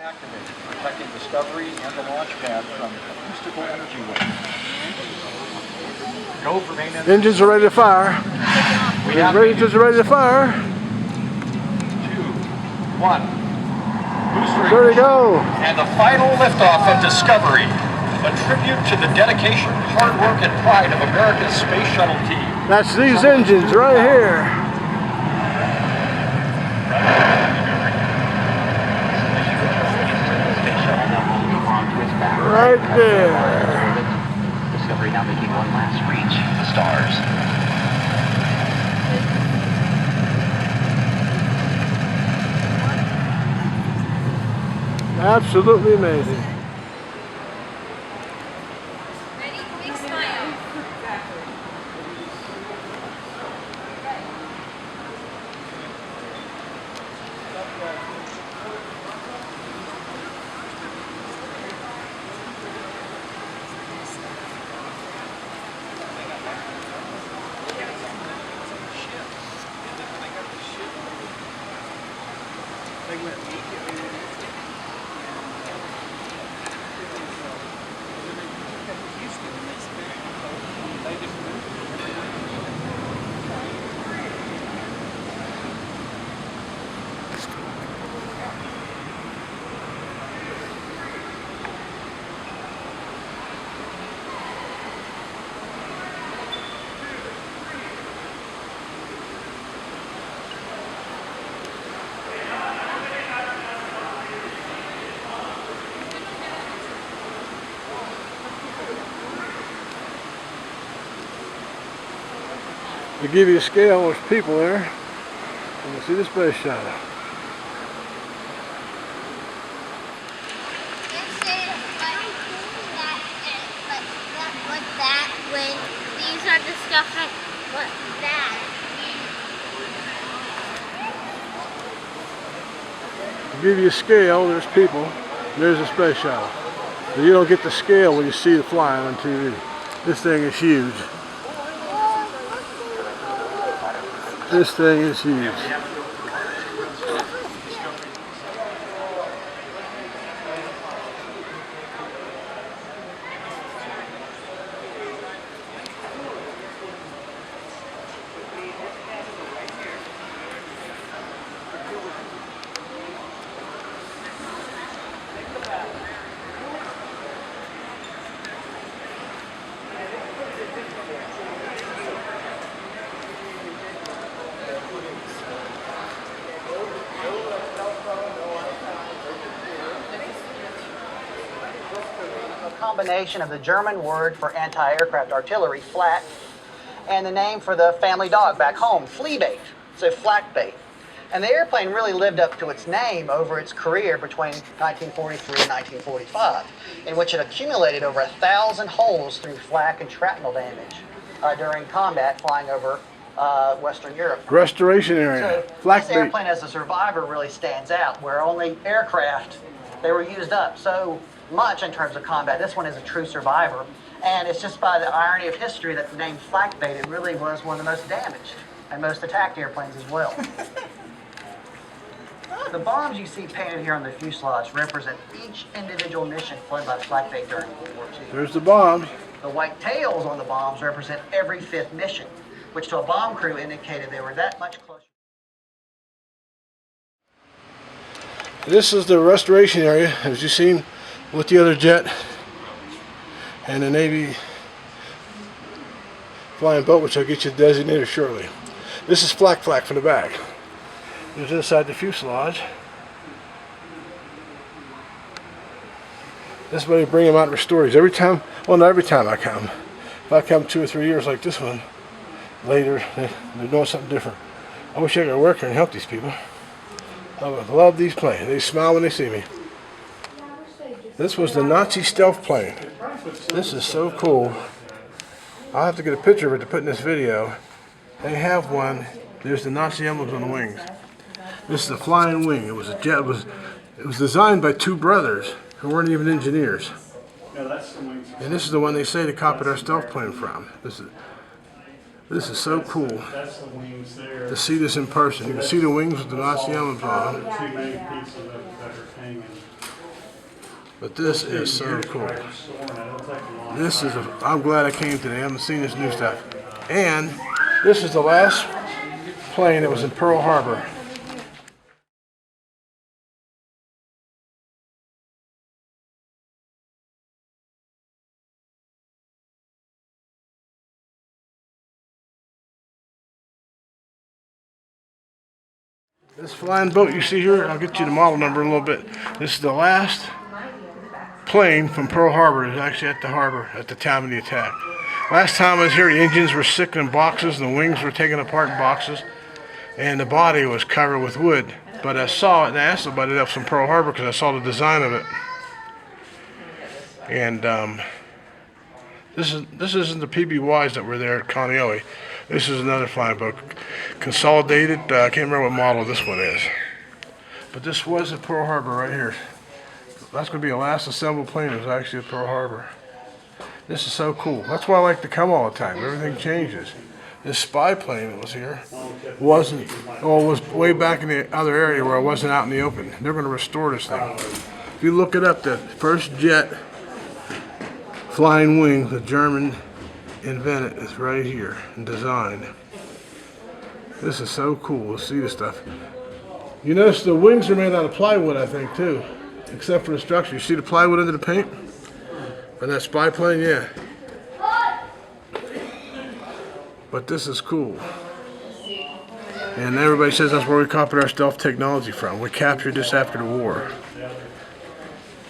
Activated, protecting Discovery and the launch pad from acoustical energy waves. Go for main engine. Engines are ready to fire. Engines are ready to fire. 2, 1. Booster There we go. And the final liftoff of Discovery. A tribute to the dedication, hard work, and pride of America's space shuttle team. That's these engines right here. Right there. Discovery now making one last reach for the stars. Absolutely amazing. Ready? Big smile. To give you a scale, there's people there. You can see the space shuttle. What's that? When these are the stuff that, what's that? To give you a scale, there's people. There's a space shuttle. But you don't get the scale when you see it flying on TV. This thing is huge. This thing is huge. Combination of the German word for anti-aircraft artillery, flak, and the name for the family dog back home, flea bait, so flak bait. And the airplane really lived up to its name over its career between 1943 and 1945, in which it accumulated over 1,000 holes through flak and shrapnel damage during combat flying over Western Europe. Restoration area. So Flak this bait. airplane as a survivor really stands out, where only aircraft, they were used up so much in terms of combat. This one is a true survivor, and it's just by the irony of history that the name flak bait, it really was one of the most damaged and most attacked airplanes as well. The bombs you see painted here on the fuselage represent each individual mission flown by flak bait during World War II. There's the bombs. The white tails on the bombs represent every fifth mission, which to a bomb crew indicated they were that much closer. This is the restoration area, as you've seen with the other jet and the Navy flying boat, which I'll get you designated shortly. This is flak from the back. There's inside the fuselage. This is where they bring them out and restore these. Every time, well, not every time I come. If I come 2 or 3 years like this one, later, they're doing something different. I wish I could work here and help these people. I would love these planes. They smile when they see me. This was the Nazi stealth plane. This is so cool. I'll have to get a picture of it to put in this video. They have one. There's the Nazi emblems on the wings. This is the flying wing. It was a jet. It was designed by 2 brothers who weren't even engineers. And this is the one they say they copied our stealth plane from. This is so cool to see this in person. You can see the wings with the Nazi emblems on them. But this is so cool. I'm glad I came today. I haven't seen this new stuff. And this is the last plane that was in Pearl Harbor. This flying boat you see here, I'll get you the model number in a little bit. This is the last plane from Pearl Harbor. It was actually at the harbor at the time of the attack. Last time I was here, the engines were sitting in boxes and the wings were taken apart in boxes, and the body was covered with wood. But I saw it and I asked somebody else from Pearl Harbor because I saw the design of it. And this isn't the PBYs that were there at Conneaut. This is another flying boat. Consolidated, I can't remember what model this one is. But this was at Pearl Harbor right here. That's going to be the last assembled plane that was actually at Pearl Harbor. This is so cool. That's why I like to come all the time. Everything changes. This spy plane that was here was way back in the other area where I wasn't out in the open. They're going to restore this thing. If you look it up, the first jet flying wing the German invented is right here and designed. This is so cool to see this stuff. You notice the wings are made out of plywood, I think, too, except for the structure. You see the plywood under the paint? And that spy plane, yeah. But this is cool. And everybody says that's where we copied our stealth technology from. We captured this after the war.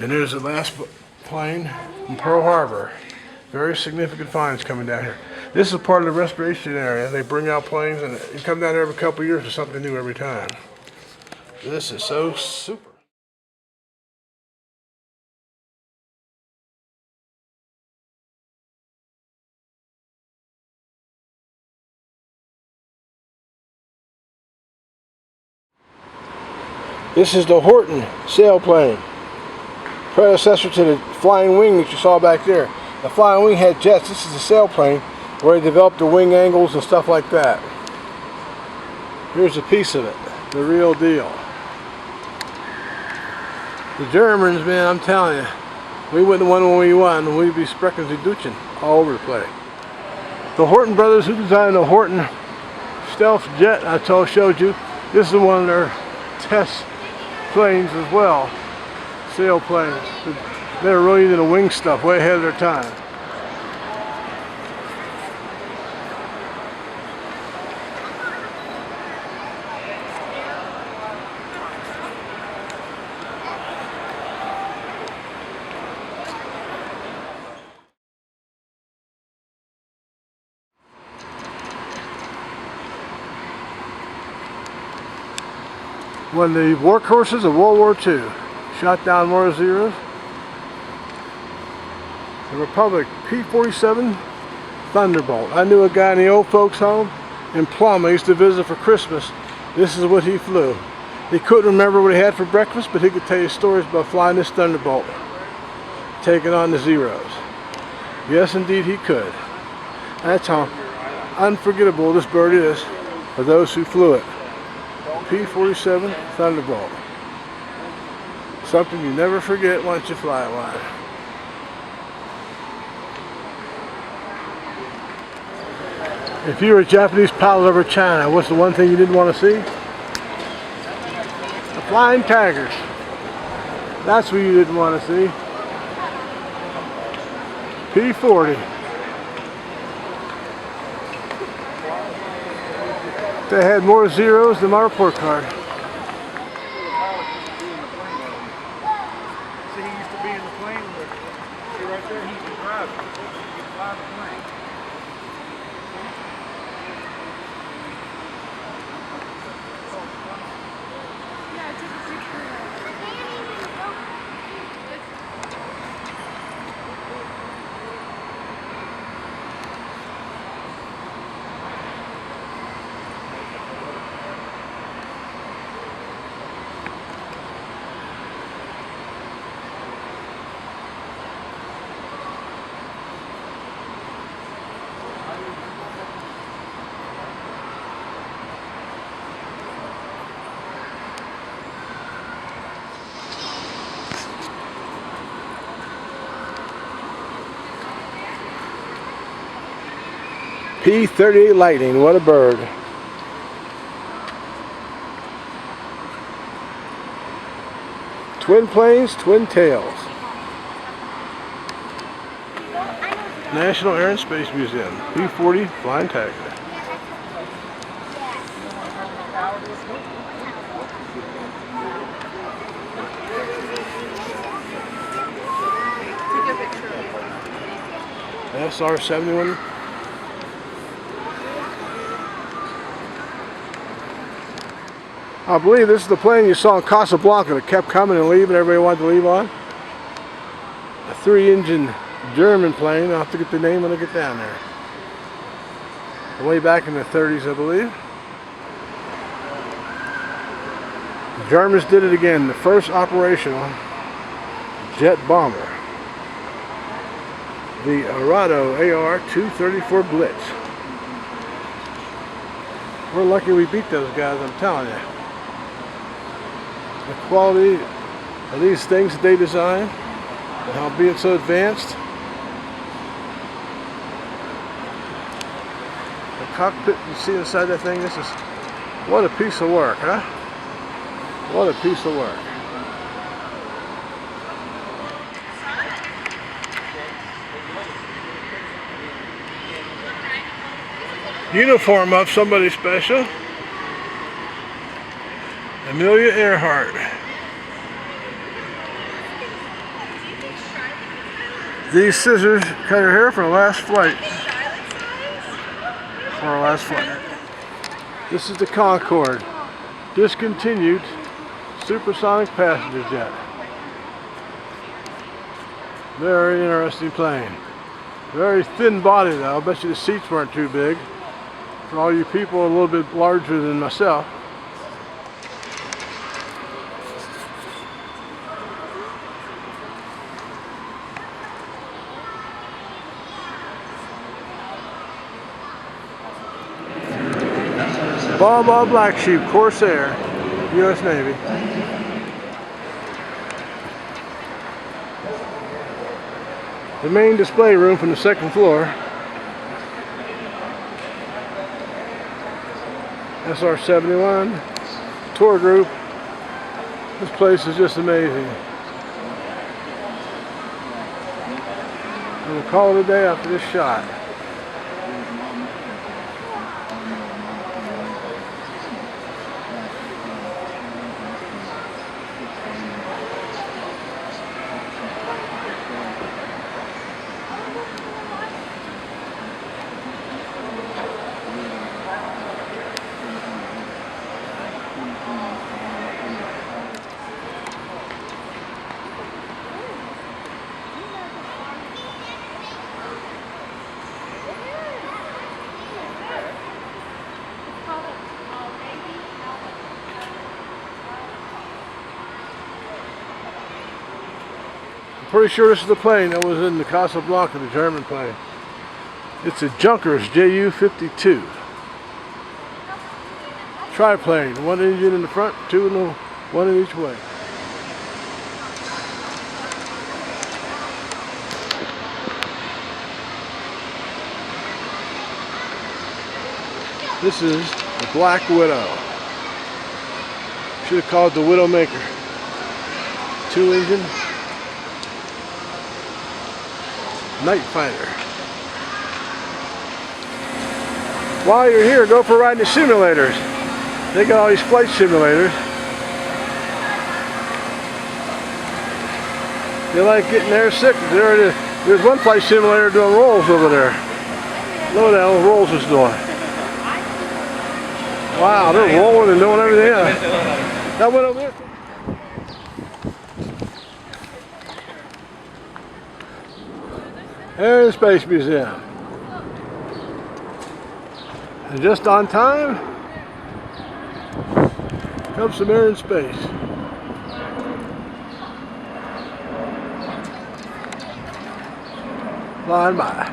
And there's the last plane from Pearl Harbor. Very significant finds coming down here. This is part of the restoration area. They bring out planes and you come down there every couple of years with something new every time. This is so super. This is the Horton sailplane, predecessor to the flying wing that you saw back there. The flying wing had jets. This is the sailplane where they developed the wing angles and stuff like that. Here's a piece of it, the real deal. The Germans, man, I'm telling you, we wouldn't have won when we won. We'd be sprechen Sie Deutschen all over the place. The Horton brothers who designed the Horton stealth jet I showed you, this is one of their test planes as well, sailplanes. They're really into the wing stuff, way ahead of their time. One of the workhorses of World War II, shot down more Zeros. The Republic P-47 Thunderbolt. I knew a guy in the old folks home in Plum. I used to visit for Christmas. This is what he flew. He couldn't remember what he had for breakfast, but he could tell you stories about flying this Thunderbolt, taking on the Zeros. Yes, indeed, he could. That's how unforgettable this bird is for those who flew it. P-47 Thunderbolt. Something you never forget once you fly one. If you were a Japanese pilot over China, what's the one thing you didn't want to see? The flying tigers. That's what you didn't want to see. P-40. They had more Zeros than my report card. See, he used to be in the plane. See right there, he's the driver. He can fly the plane. P-38 Lightning, what a bird. Twin planes, twin tails. National Air and Space Museum, P-40 Flying Tiger. SR-71. I believe this is the plane you saw in Casablanca that kept coming and leaving, everybody wanted to leave on. A 3-engine German plane. I'll have to get the name when I get down there. Way back in the 30s, I believe. The Germans did it again. The first operational jet bomber. The Arado AR-234 Blitz. We're lucky we beat those guys, I'm telling you. The quality of these things that they design, and how being so advanced. The cockpit you see inside that thing, this is, what a piece of work, huh? What a piece of work. Uniform of somebody special. Amelia Earhart. These scissors cut her hair for the last flight. For our last flight. This is the Concord. Discontinued supersonic passenger jet. Very interesting plane. Very thin body though. I bet you the seats weren't too big. For all you people a little bit larger than myself. Ball Black Sheep, Corsair, U.S. Navy. The main display room from the second floor. SR-71 tour group. This place is just amazing. And we'll call it a day after this shot. Pretty sure this is the plane that was in the Casablanca, the German plane. It's a Junkers Ju-52. Triplane, one engine in the front, two in the, one in each way. This is the Black Widow. Should have called it the Widowmaker. 2-engine. Night Fighter. While you're here, go for a ride in the simulators. They got all these flight simulators. You like getting airsick? There's one flight simulator doing rolls over there. Look what the hell rolls is doing. Wow, they're rolling and doing everything else. That went over there. Air and Space Museum. And just on time comes some air and space. Flying by.